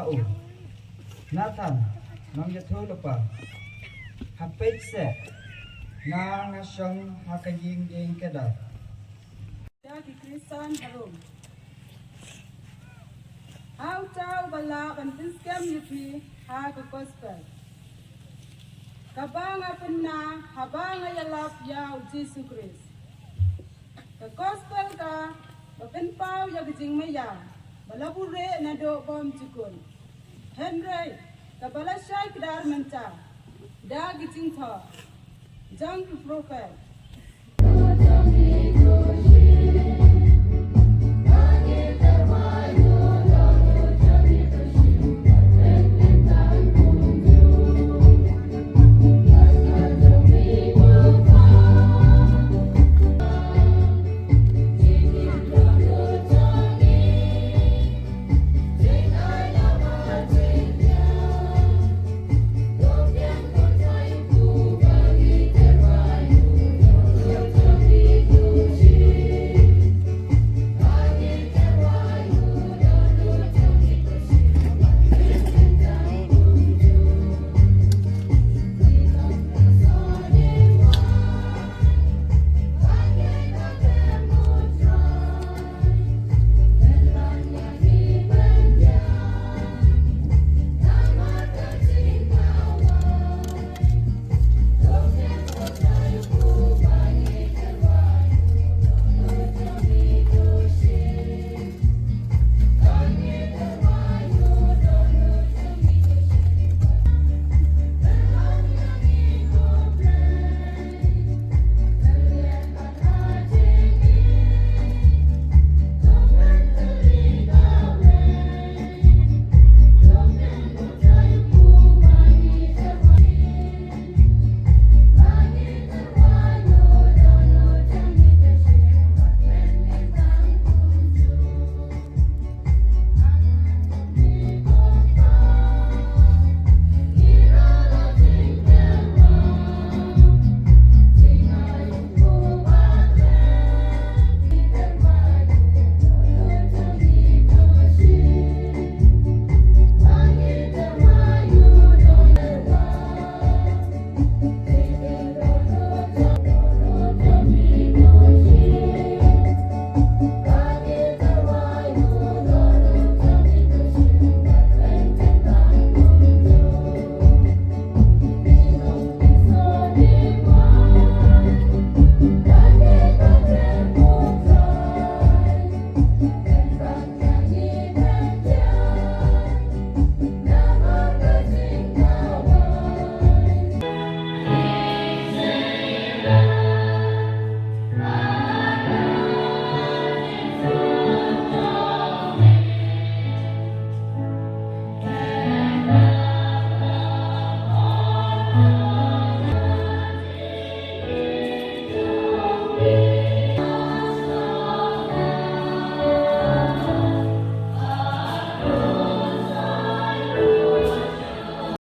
mau. Nathan, nang yathulo pa. Hapit se. Na nasyang hakaying ding kada. Jadi Kristan harum. How tau bala bantin skam yupi ha ke gospel. Kabanga penna habanga yalap ya Yesus Kristus. Ke gospel ka bapen pau ya gejing maya. Balabure na do bom cikun. Henry kabala syai kedar menca. Da gejing tha. Jang prophet.